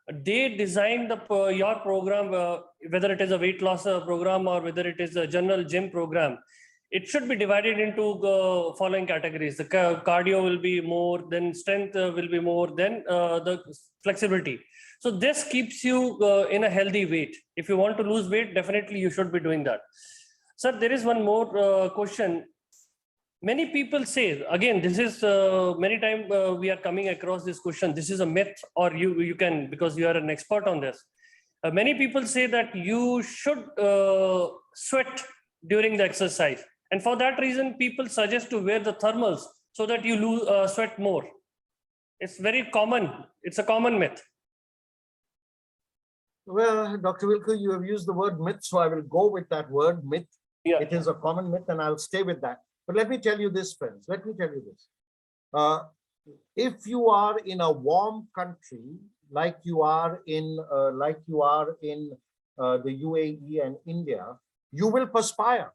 They design your program, whether it is a weight loss program or whether it is a general gym program. It should be divided into the following categories. The cardio will be more, then strength will be more, then the flexibility. So this keeps you in a healthy weight. If you want to lose weight, definitely you should be doing that. Sir, there is one more question. Many people say, again, this is many times we are coming across this question. This is a myth, or you can, because you are an expert on this. Many people say that you should sweat during the exercise. And for that reason, people suggest to wear the thermals so that you sweat more. It's very common. It's a common myth. Well, Dr. Wilke, you have used the word myth, so I will go with that word, myth. Yeah. It is a common myth, and I'll stay with that. But let me tell you this, friends. Let me tell you this. If you are in a warm country, like you are in the UAE and India, you will perspire.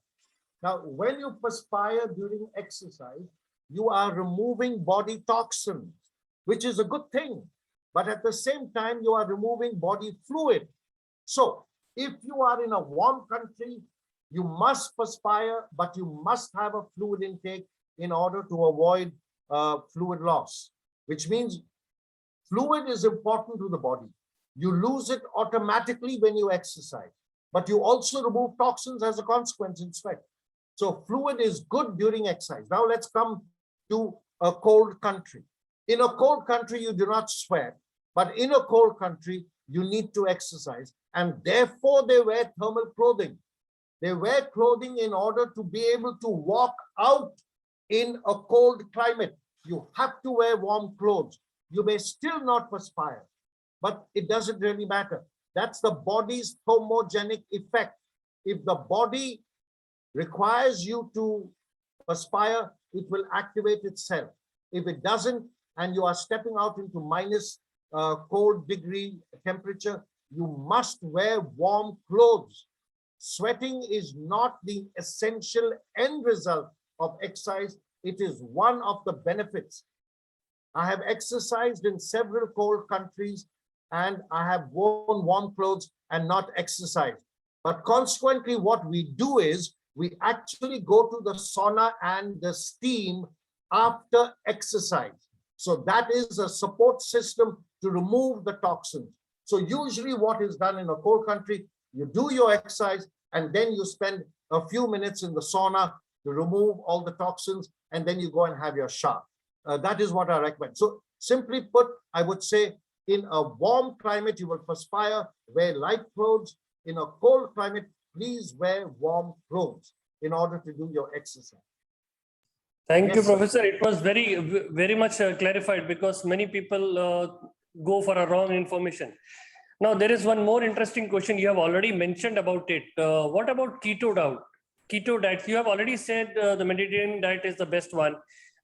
Now, when you perspire during exercise, you are removing body toxins, which is a good thing. But at the same time, you are removing body fluid. So if you are in a warm country, you must perspire, but you must have a fluid intake in order to avoid fluid loss, which means fluid is important to the body. You lose it automatically when you exercise, but you also remove toxins as a consequence in sweat. So fluid is good during exercise. Now let's come to a cold country. In a cold country, you do not sweat, but in a cold country, you need to exercise, and therefore they wear thermal clothing. They wear clothing in order to be able to walk out in a cold climate. You have to wear warm clothes. You may still not perspire, but it doesn't really matter. That's the body's thermogenic effect. If the body requires you to perspire, it will activate itself. If it doesn't, and you are stepping out into minus cold degree temperature, you must wear warm clothes. Sweating is not the essential end result of exercise. It is one of the benefits. I have exercised in several cold countries, and I have worn warm clothes and not exercised. But consequently, what we do is we actually go to the sauna and the steam after exercise. So that is a support system to remove the toxins. So usually what is done in a cold country, you do your exercise and then you spend a few minutes in the sauna to remove all the toxins, and then you go and have your shower. That is what I recommend. So simply put, I would say in a warm climate, you will perspire, wear light clothes. In a cold climate, please wear warm clothes in order to do your exercise. Thank you, Yes, sir. Professor. It was very much clarified, because many people go for a wrong information. Now, there is one more interesting question. You have already mentioned about it. What about keto diet? Keto diet, you have already said the Mediterranean diet is the best one,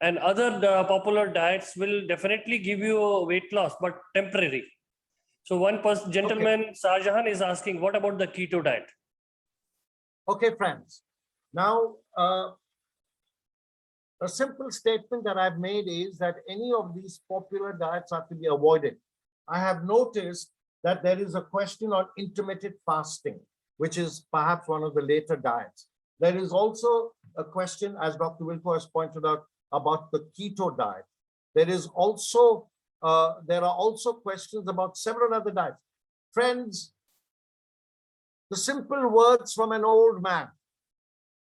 and other popular diets will definitely give you a weight loss, but temporary. So one gentleman, Shahjahan, is asking, what about the keto diet? Okay, friends. Now, a simple statement that I've made is that any of these popular diets are to be avoided. I have noticed that there is a question on intermittent fasting, which is perhaps one of the later diets. There is also a question, as Dr. Wilco has pointed out, about the keto diet. There are also questions about several other diets. Friends, the simple words from an old man,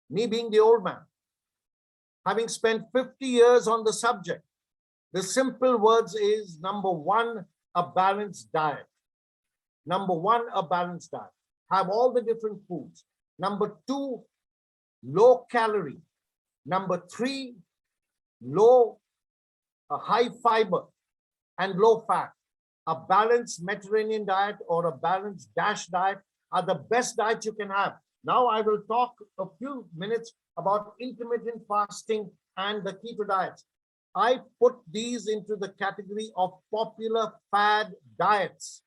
me being the old man, having spent 50 years on the subject, the simple words is, number one, a balanced diet. Number one, a balanced diet. Have all the different foods. Number two, low calorie. Number three, high fiber and low fat. A balanced Mediterranean diet or a balanced DASH diet are the best diets you can have. Now I will talk a few minutes about intermittent fasting and the keto diets. I put these into the category of popular fad diets.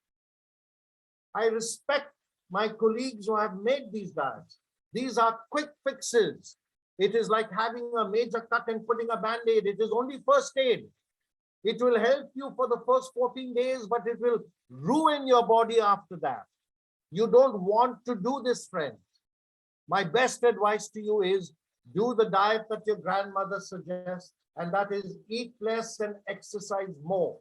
I respect my colleagues who have made these diets. These are quick fixes. It is like having a major cut and putting a band-aid. It is only first aid. It will help you for the first 14 days, but it will ruin your body after that. You don't want to do this, friends. My best advice to you is do the diet that your grandmother suggests, and that is eat less and exercise more.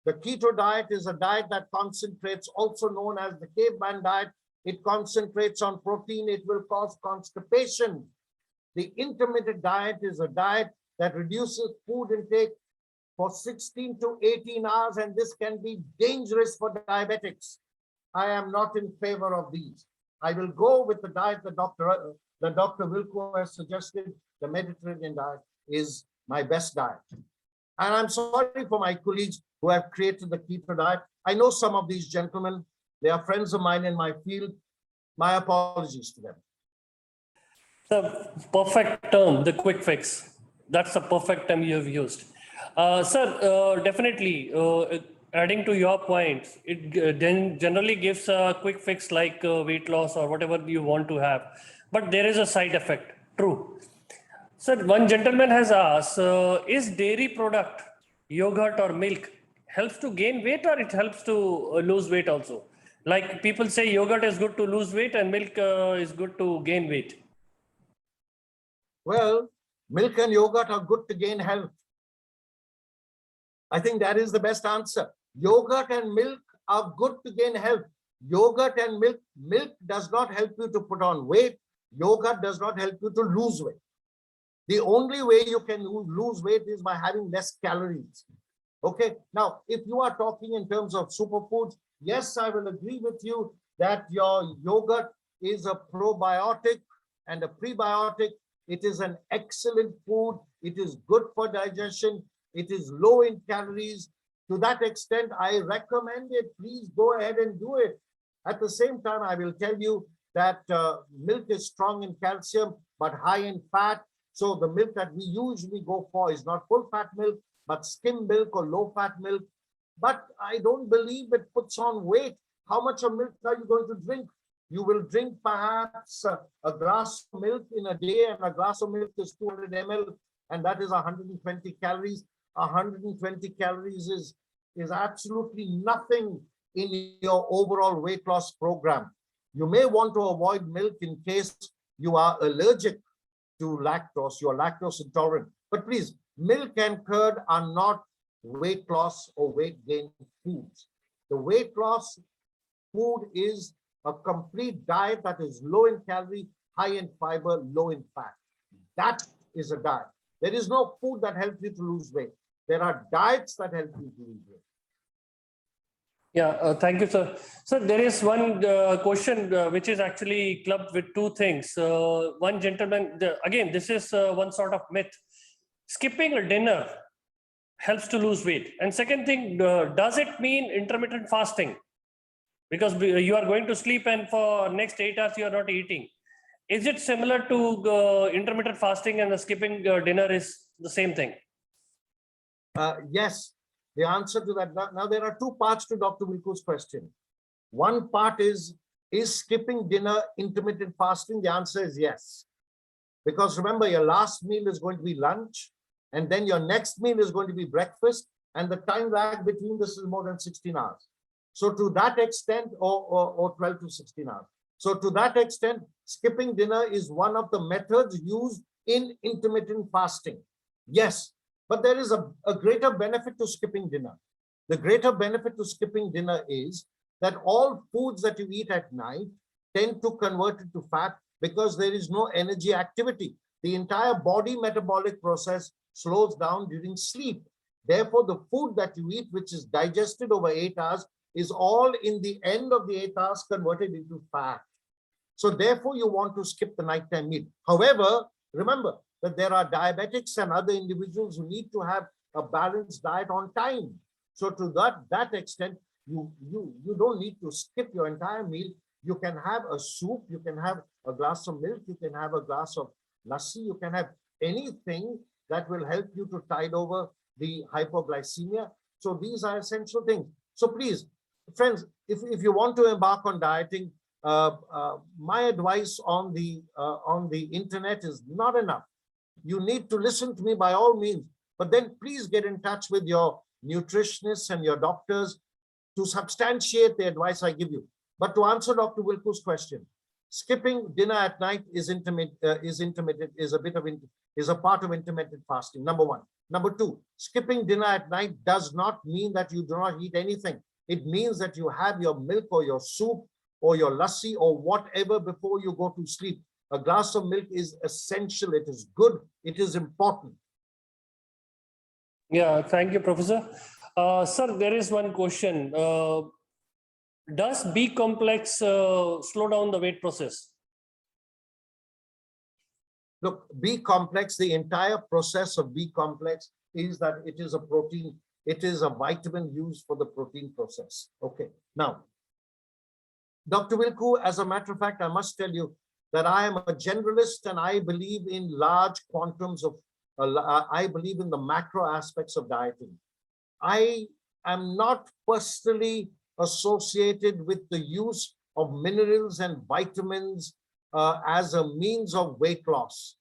The keto diet is a diet that concentrates, also known as the caveman diet. It concentrates on protein. It will cause constipation. The intermittent diet is a diet that reduces food intake for 16 to 18 hours, and this can be dangerous for diabetics. I am not in favor of these. I will go with the diet that Dr. Wilco has suggested. The Mediterranean diet is my best diet. And I'm sorry for my colleagues who have created the keto diet. I know some of these gentlemen. They are friends of mine in my field. My apologies to them. The perfect term, the quick fix. That's the perfect term you have used. Sir, definitely, adding to your point, it then generally gives a quick fix like weight loss or whatever you want to have. But there is a side effect, true. Sir, one gentleman has asked, is dairy product, yogurt or milk, helps to gain weight or it helps to lose weight also? Like people say yogurt is good to lose weight and milk is good to gain weight. Well, milk and yogurt are good to gain health. I think that is the best answer. Yogurt and milk are good to gain health. Yogurt and milk does not help you to put on weight. Yogurt does not help you to lose weight. The only way you can lose weight is by having less calories. Okay. Now, if you are talking in terms of superfoods, yes, I will agree with you that your yogurt is a probiotic and a prebiotic. It is an excellent food. It is good for digestion. It is low in calories. To that extent, I recommend it. Please go ahead and do it. At the same time, I will tell you that milk is strong in calcium, but high in fat. So the milk that we usually go for is not full fat milk, but skim milk or low fat milk. But I don't believe it puts on weight. How much of milk are you going to drink? You will drink perhaps a glass of milk in a day, and a glass of milk is 200 ml, and that is 120 calories. 120 calories is absolutely nothing in your overall weight loss program. You may want to avoid milk in case you are allergic to lactose, you are lactose intolerant. But please, milk and curd are not weight loss or weight gain foods. The weight loss food is a complete diet that is low in calorie, high in fiber, low in fat. That is a diet. There is no food that helps you to lose weight. There are diets that help you to lose weight. Yeah, thank you, sir. So there is one question which is actually clubbed with two things. One gentleman, again, this is one sort of myth. Skipping a dinner helps to lose weight. And second thing, does it mean intermittent fasting? Because you are going to sleep and for next 8 hours you are not eating. Is it similar to intermittent fasting and the skipping dinner is the same thing? Yes, the answer to that. Now, there are two parts to Dr. Wilco's question. One part is skipping dinner intermittent fasting? The answer is yes. Because remember, your last meal is going to be lunch, and then your next meal is going to be breakfast, and the time lag between this is more than 16 hours. So to that extent, or 12 to 16 hours. So to that extent, skipping dinner is one of the methods used in intermittent fasting. Yes, but there is a greater benefit to skipping dinner. The greater benefit to skipping dinner is that all foods that you eat at night tend to convert into fat because there is no energy activity. The entire body metabolic process slows down during sleep. Therefore, the food that you eat, which is digested over 8 hours, is all in the end of the 8 hours converted into fat. So therefore, you want to skip the nighttime meal. However, remember that there are diabetics and other individuals who need to have a balanced diet on time. So to that extent, you don't need to skip your entire meal. You can have a soup, you can have a glass of milk, you can have a glass of lassi, you can have anything that will help you to tide over the hypoglycemia. So these are essential things. So please, friends, if you want to embark on dieting, my advice on the internet is not enough. You need to listen to me by all means, but then please get in touch with your nutritionists and your doctors to substantiate the advice I give you. But to answer Dr. Wilku's question, skipping dinner at night is a part of intermittent fasting. Number one. Number two, skipping dinner at night does not mean that you do not eat anything. It means that you have your milk or your soup or your lassi or whatever before you go to sleep. A glass of milk is essential. It is good. It is important. Yeah, thank you, Professor. Sir, there is one question. Does B complex slow down the weight process? Look, B complex, the entire process of B complex is that it is a protein, it is a vitamin used for the protein process. Okay, now, Dr. Wilku, as a matter of fact, I must tell you that I am a generalist and I believe in large quantums of, I believe in the macro aspects of dieting. I am not personally associated with the use of minerals and vitamins as a means of weight loss.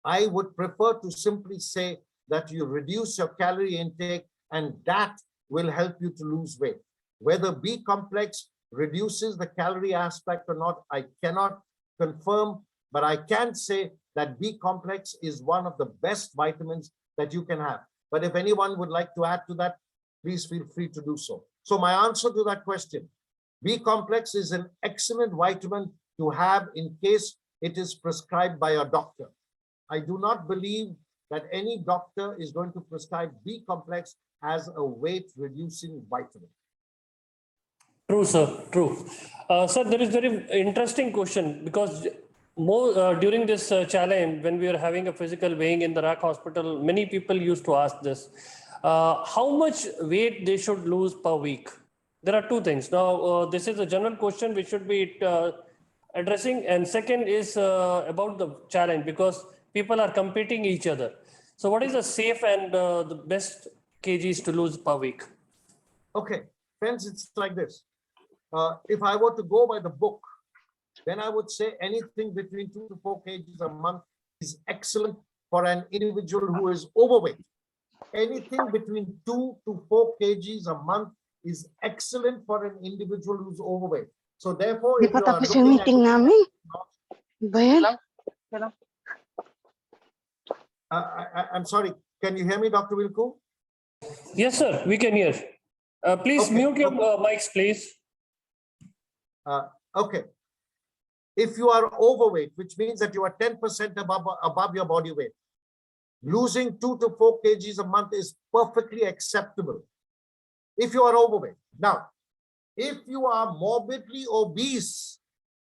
I would prefer to simply say that you reduce your calorie intake and that will help you to lose weight. Whether B complex reduces the calorie aspect or not, I cannot confirm, but I can say that B complex is one of the best vitamins that you can have. But if anyone would like to add to that, please feel free to do so. So my answer to that question, B complex is an excellent vitamin to have in case it is prescribed by a doctor. I do not believe that any doctor is going to prescribe B complex as a weight reducing vitamin. True, sir. True. Sir, there is very interesting question because during this challenge, when we were having a physical weighing in the RAC hospital, many people used to ask this, how much weight they should lose per week? There are two things. Now, this is a general question which should be addressing. And second is about the challenge because people are competing each other. So what is the safe and the best kgs to lose per week? Okay, friends, it's like this. If I were to go by the book, then I would say anything between 2 to 4 kgs a month is excellent for an individual who is overweight. Anything between 2 to 4 kgs a month is excellent for an individual who's overweight. So therefore, if you are Tapos yung looking meeting at, namin. Ba yan? I'm sorry, can you hear me, Dr. Wilku? Yes, sir, we can hear. Please Okay, mute your okay. mics, please. Okay. If you are overweight, which means that you are 10% above your body weight, losing 2 to 4 kgs a month is perfectly acceptable. If you are overweight. Now, if you are morbidly obese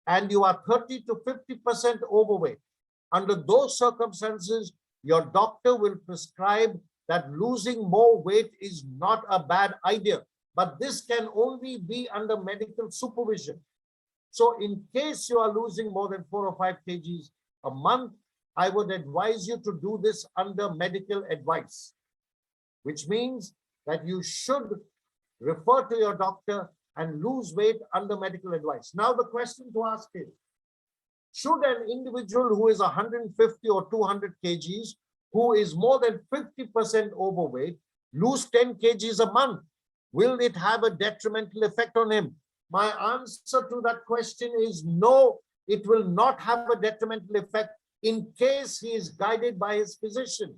and you are 30 to 50% overweight, under those circumstances, your doctor will prescribe that losing more weight is not a bad idea, but this can only be under medical supervision. So in case you are losing more than 4 or 5 kgs a month, I would advise you to do this under medical advice, which means that you should refer to your doctor and lose weight under medical advice. Now the question to ask is, should an individual who is 150 or 200 kgs, who is more than 50% overweight, lose 10 kgs a month? Will it have a detrimental effect on him? My answer to that question is no, it will not have a detrimental effect in case he is guided by his physician.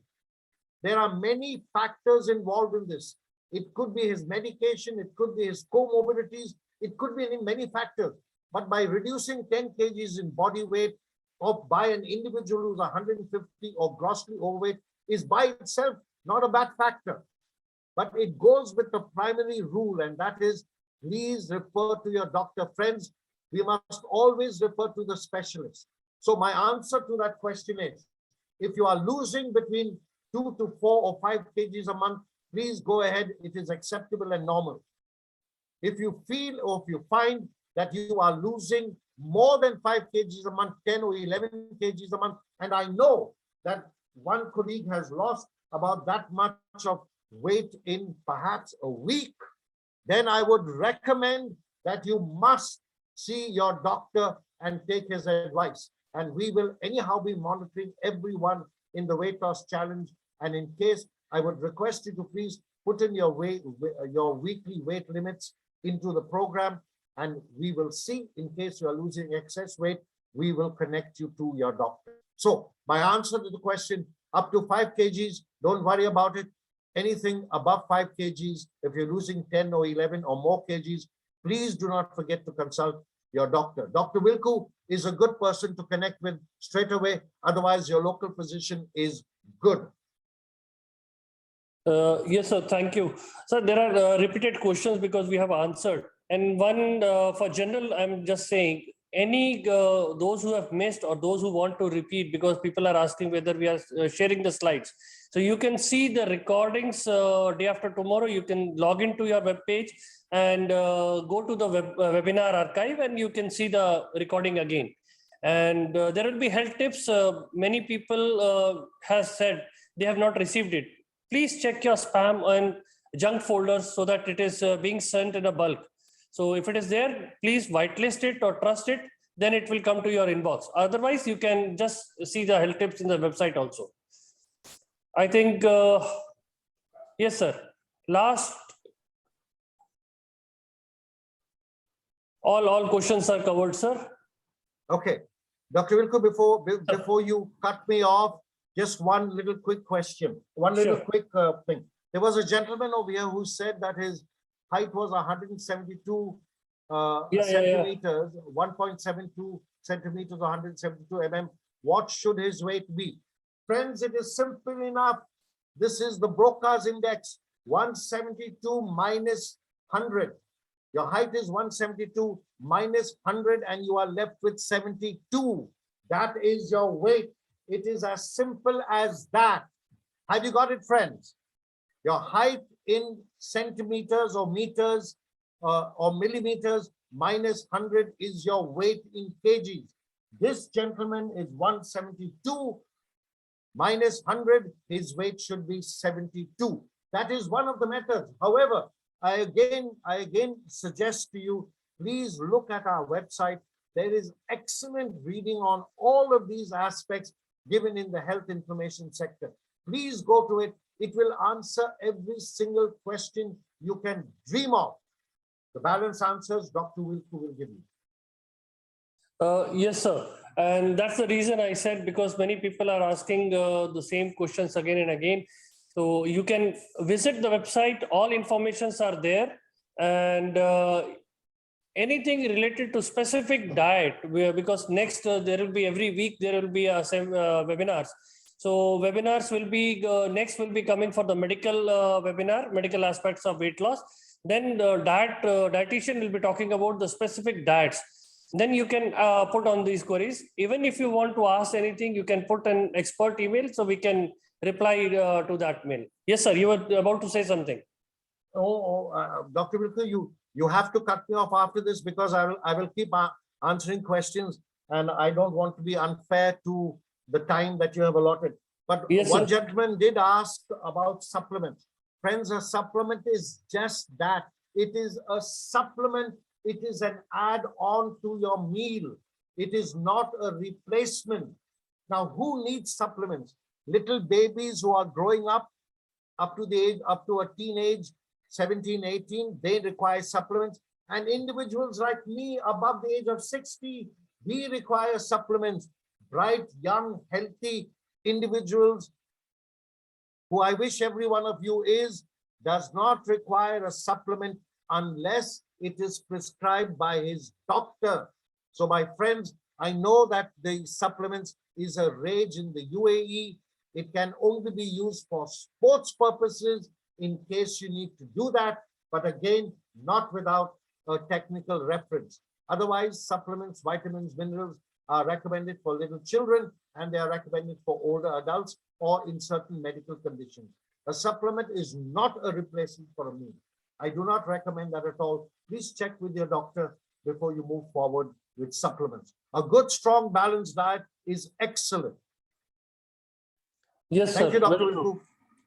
There are many factors involved in this. It could be his medication, it could be his comorbidities, it could be many factors. But by reducing 10 kgs in body weight, or by an individual who's 150 or grossly overweight, is by itself not a bad factor. But it goes with the primary rule, and that is, please refer to your doctor. Friends, we must always refer to the specialist. So my answer to that question is, if you are losing between 2 to 4 or 5 kgs a month, please go ahead. It is acceptable and normal. If you feel or if you find that you are losing more than 5 kgs a month, 10 or 11 kgs a month, and I know that one colleague has lost about that much of weight in perhaps a week, then I would recommend that you must see your doctor and take his advice. And we will anyhow be monitoring everyone in the weight loss challenge. And in case, I would request you to please put in your weekly weight limits into the program, and we will see. In case you are losing excess weight, we will connect you to your doctor. So my answer to the question, up to 5 kgs, don't worry about it. Anything above 5 kgs, if you're losing 10 or 11 or more kgs, please do not forget to consult your doctor. Dr. Wilku is a good person to connect with straight away. Otherwise, your local physician is good. Yes, sir. Thank you. Sir, there are repeated questions because we have answered. And one for general, I'm just saying, any those who have missed or those who want to repeat, because people are asking whether we are sharing the slides. So you can see the recordings day after tomorrow. You can log into your web page and go to the webinar archive, and you can see the recording again. And there will be health tips. Many people have said they have not received it. Please check your spam and junk folders so that it is being sent in a bulk. So if it is there, please whitelist it or trust it, then it will come to your inbox. Otherwise, you can just see the health tips in the website also. I think, yes, sir. Last, all questions are covered, sir. Okay. Dr. Wilku, before you cut me off, just one little quick question, one little Sure. quick thing. There was a gentleman over here who said that his height was 172 centimeters, 1.72 centimeters, 172 mm. What should his weight be? Friends, it is simple enough. This is the Broca's index, 172 minus 100. Your height is 172 minus 100, and you are left with 72. That is your weight. It is as simple as that. Have you got it, friends? Your height in centimeters or meters or millimeters minus 100 is your weight in kgs. This gentleman is 172 minus 100. His weight should be 72. That is one of the methods. However, I again suggest to you, please look at our website. There is excellent reading on all of these aspects given in the health information sector. Please go to it. It will answer every single question you can dream of. The balance answers Dr. Wilku will give you. Yes, sir. And that's the reason I said, because many people are asking the same questions again and again. So you can visit the website. All informations are there. And anything related to specific diet, because next there will be every week, there will be webinars. So webinars will be, next will be coming for the medical webinar, medical aspects of weight loss. Then the dietitian will be talking about the specific diets. Then you can put on these queries. Even if you want to ask anything, you can put an expert email so we can reply to that mail. Yes, sir, you were about to say something. Dr. Wilku, you have to cut me off after this, because I will keep answering questions, and I don't want to be unfair to the time that you have allotted. But yes, one sir. gentleman did ask about supplements. Friends, a supplement is just that. It is a supplement. It is an add-on to your meal. It is not a replacement. Now, who needs supplements? Little babies who are growing up to the age, up to a teenage, 17, 18, they require supplements. And individuals like me above the age of 60, we require supplements. Bright, young, healthy individuals who I wish every one of you is, does not require a supplement unless it is prescribed by his doctor. So my friends, I know that the supplements is a rage in the UAE. It can only be used for sports purposes in case you need to do that, but again, not without a technical reference. Otherwise, supplements, vitamins, minerals are recommended for little children, and they are recommended for older adults or in certain medical conditions. A supplement is not a replacement for a meal. I do not recommend that at all. Please check with your doctor before you move forward with supplements. A good, strong, balanced diet is excellent. Yes, sir. Thank you, Dr. Very true. Wilku.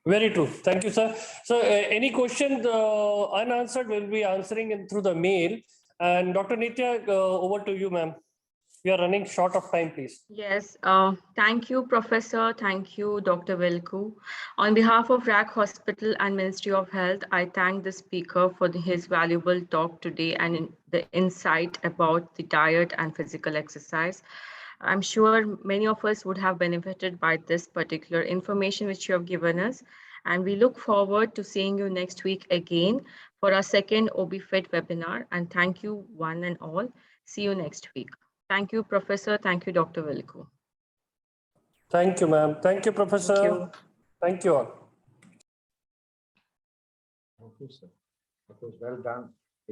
Very true. Thank you, sir. So any question unanswered, we'll be answering in through the mail. And Dr. Nitya, over to you, ma'am. We are running short of time, please. Yes, thank you, Professor. Thank you, Dr. Velku. On behalf of RAC Hospital and Ministry of Health, I thank the speaker for his valuable talk today and the insight about the diet and physical exercise. I'm sure many of us would have benefited by this particular information which you have given us. And we look forward to seeing you next week again for our second OBFit webinar. And thank you, one and all. See you next week. Thank you, Professor. Thank you, Dr. Velku. Thank you, ma'am. Thank you, Professor. Thank you. Thank you all. Thank you, sir. That was well done.